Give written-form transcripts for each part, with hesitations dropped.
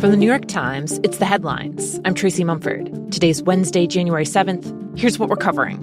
From the New York Times, it's The Headlines. I'm Tracy Mumford. Today's Wednesday, January 7th. Here's what we're covering.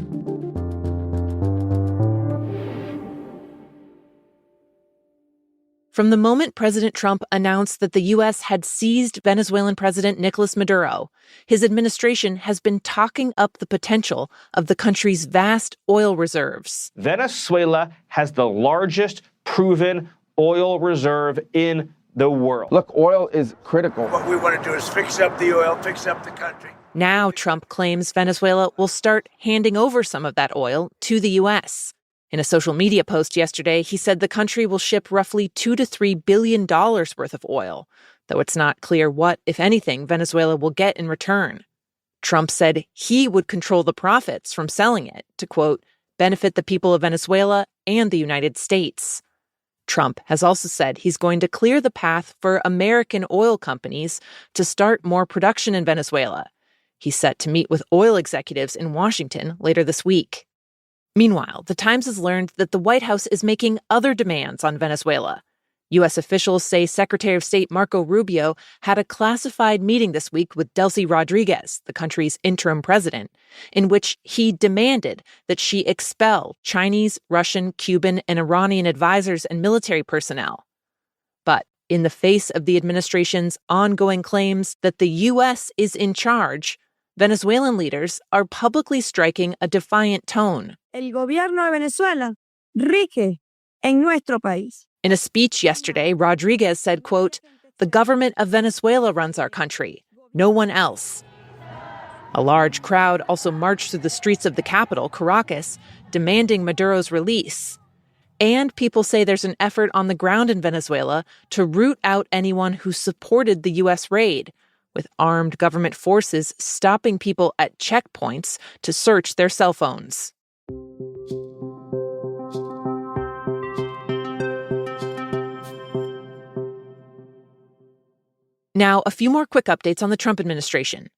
From the moment President Trump announced that the U.S. had seized Venezuelan President Nicolas Maduro, his administration has been talking up the potential of the country's vast oil reserves. Venezuela has the largest proven oil reserve in the world. Look, oil is critical. What we want to do is fix up the oil, fix up the country. Now Trump claims Venezuela will start handing over some of that oil to the U.S. In a social media post yesterday, he said the country will ship roughly $2 to $3 billion worth of oil, though it's not clear what, if anything, Venezuela will get in return. Trump said he would control the profits from selling it to, quote, benefit the people of Venezuela and the United States. Trump has also said he's going to clear the path for American oil companies to start more production in Venezuela. He's set to meet with oil executives in Washington later this week. Meanwhile, the Times has learned that the White House is making other demands on Venezuela. U.S. officials say Secretary of State Marco Rubio had a classified meeting this week with Delcy Rodriguez, the country's interim president, in which he demanded that she expel Chinese, Russian, Cuban, and Iranian advisors and military personnel. But in the face of the administration's ongoing claims that the U.S. is in charge, Venezuelan leaders are publicly striking a defiant tone. El gobierno de Venezuela rige en nuestro país. In a speech yesterday, Rodriguez said, quote, the government of Venezuela runs our country, no one else. A large crowd also marched through the streets of the capital, Caracas, demanding Maduro's release. And people say there's an effort on the ground in Venezuela to root out anyone who supported the U.S. raid, with armed government forces stopping people at checkpoints to search their cell phones. Now, a few more quick updates on the Trump administration.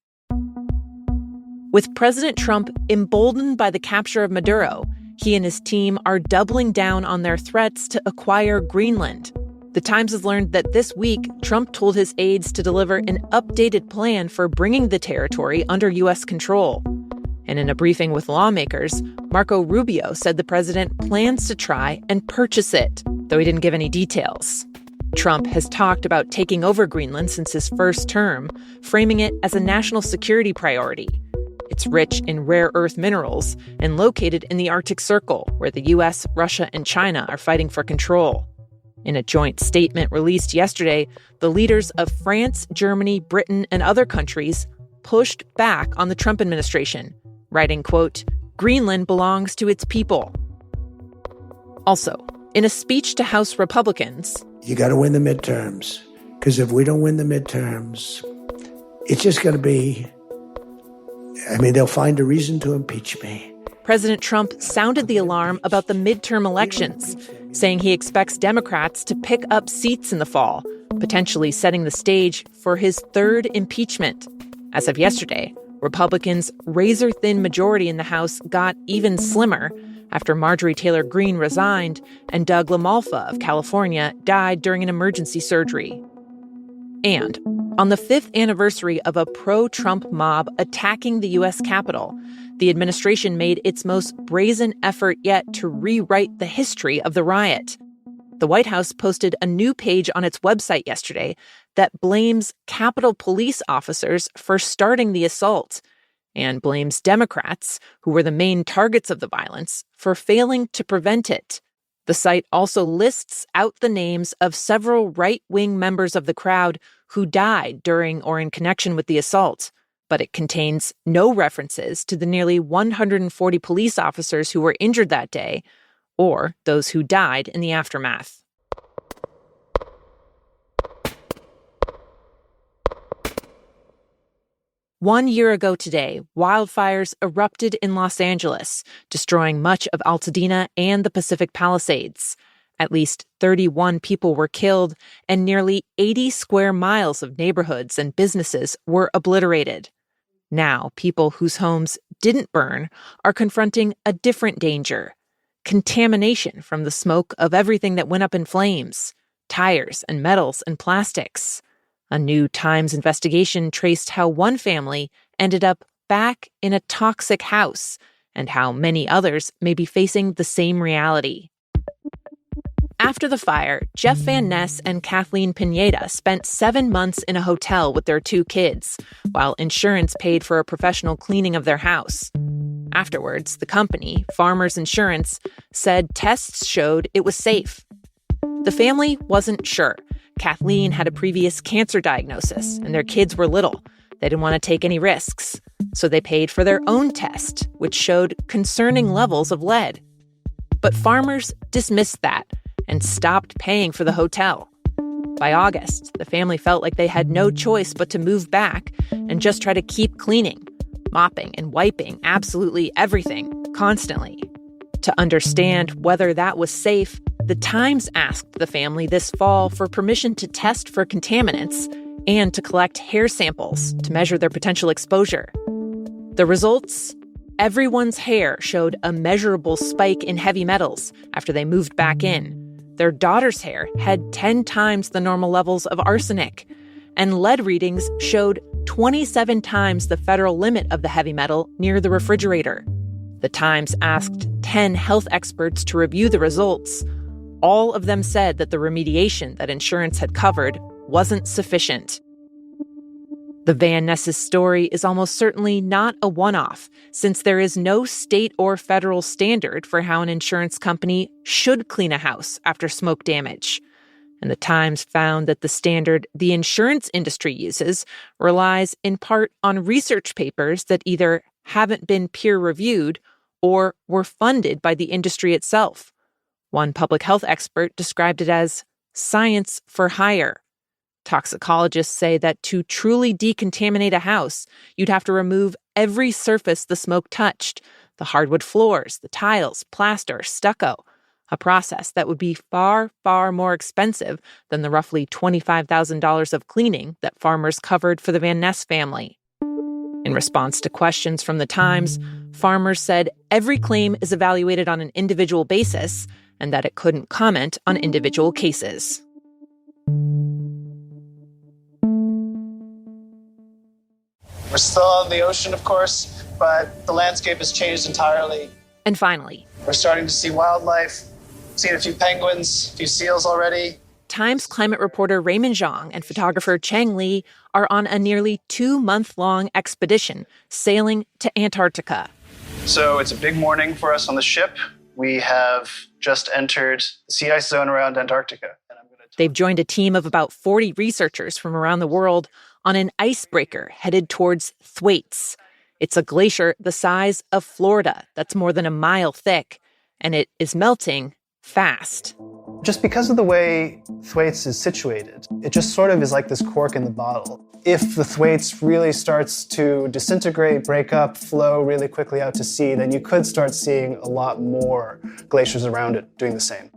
With President Trump emboldened by the capture of Maduro, he and his team are doubling down on their threats to acquire Greenland. The Times has learned that this week, Trump told his aides to deliver an updated plan for bringing the territory under U.S. control. And in a briefing with lawmakers, Marco Rubio said the president plans to try and purchase it, though he didn't give any details. Trump has talked about taking over Greenland since his first term, framing it as a national security priority. It's rich in rare earth minerals and located in the Arctic Circle, where the U.S., Russia, and China are fighting for control. In a joint statement released yesterday, the leaders of France, Germany, Britain, and other countries pushed back on the Trump administration, writing, quote, Greenland belongs to its people. Also, in a speech to House Republicans, You got to win the midterms, because if we don't win the midterms, it's just going to be, they'll find a reason to impeach me. President Trump sounded the alarm about the midterm elections, saying he expects Democrats to pick up seats in the fall, potentially setting the stage for his third impeachment. As of yesterday, Republicans' razor-thin majority in the House got even slimmer after Marjorie Taylor Greene resigned and Doug LaMalfa of California died during an emergency surgery. And on the 5th anniversary of a pro-Trump mob attacking the U.S. Capitol, the administration made its most brazen effort yet to rewrite the history of the riot. The White House posted a new page on its website yesterday that blames Capitol Police officers for starting the assault and blames Democrats, who were the main targets of the violence, for failing to prevent it. The site also lists out the names of several right-wing members of the crowd who died during or in connection with the assault, but it contains no references to the nearly 140 police officers who were injured that day or those who died in the aftermath. One year ago today, wildfires erupted in Los Angeles, destroying much of Altadena and the Pacific Palisades. At least 31 people were killed, and nearly 80 square miles of neighborhoods and businesses were obliterated. Now, people whose homes didn't burn are confronting a different danger: contamination from the smoke of everything that went up in flames, tires and metals and plastics. A new Times investigation traced how one family ended up back in a toxic house and how many others may be facing the same reality. After the fire, Jeff Van Ness and Kathleen Pineda spent 7 months in a hotel with their 2 kids, while insurance paid for a professional cleaning of their house. Afterwards, the company, Farmers Insurance, said tests showed it was safe. The family wasn't sure. Kathleen had a previous cancer diagnosis, and their kids were little. They didn't want to take any risks, so they paid for their own test, which showed concerning levels of lead. But Farmers dismissed that and stopped paying for the hotel. By August, the family felt like they had no choice but to move back and just try to keep cleaning, mopping and wiping absolutely everything, constantly. To understand whether that was safe, the Times asked the family this fall for permission to test for contaminants and to collect hair samples to measure their potential exposure. The results? Everyone's hair showed a measurable spike in heavy metals after they moved back in. Their daughter's hair had 10 times the normal levels of arsenic, and lead readings showed 27 times the federal limit of the heavy metal near the refrigerator. The Times asked 10 health experts to review the results. All of them said that the remediation that insurance had covered wasn't sufficient. The Van Ness's story is almost certainly not a one-off, since there is no state or federal standard for how an insurance company should clean a house after smoke damage. And the Times found that the standard the insurance industry uses relies in part on research papers that either haven't been peer-reviewed or were funded by the industry itself. One public health expert described it as science for hire. Toxicologists say that to truly decontaminate a house, you'd have to remove every surface the smoke touched, the hardwood floors, the tiles, plaster, stucco, a process that would be far, far more expensive than the roughly $25,000 of cleaning that Farmers covered for the Van Ness family. In response to questions from the Times, Farmers said every claim is evaluated on an individual basis and that it couldn't comment on individual cases. We're still on the ocean, of course, but the landscape has changed entirely. And finally, we're starting to see wildlife, seen a few penguins, a few seals already. Times climate reporter Raymond Zhang and photographer Chang Li are on a nearly 2-month-long expedition sailing to Antarctica. So it's a big morning for us on the ship. We have just entered the sea ice zone around Antarctica. They've joined a team of about 40 researchers from around the world on an icebreaker headed towards Thwaites. It's a glacier the size of Florida that's more than a mile thick, and it is melting fast. Just because of the way Thwaites is situated, it just sort of is like this cork in the bottle. If the Thwaites really starts to disintegrate, break up, flow really quickly out to sea, then you could start seeing a lot more glaciers around it doing the same.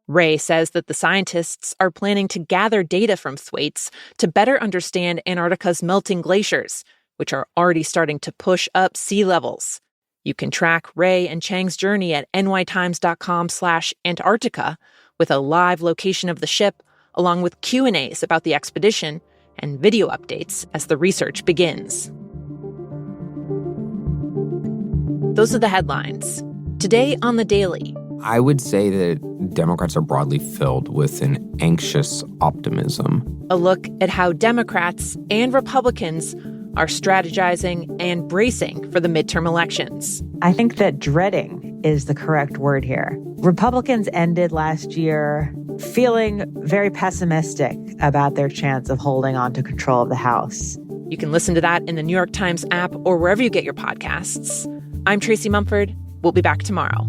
Ray says that the scientists are planning to gather data from Thwaites to better understand Antarctica's melting glaciers, which are already starting to push up sea levels. You can track Ray and Chang's journey at nytimes.com/Antarctica with a live location of the ship, along with Q&As about the expedition and video updates as the research begins. Those are the headlines. Today on The Daily. I would say that Democrats are broadly filled with an anxious optimism. A look at how Democrats and Republicans are strategizing and bracing for the midterm elections. I think that dreading is the correct word here. Republicans ended last year feeling very pessimistic about their chance of holding on to control of the House. You can listen to that in the New York Times app or wherever you get your podcasts. I'm Tracy Mumford. We'll be back tomorrow.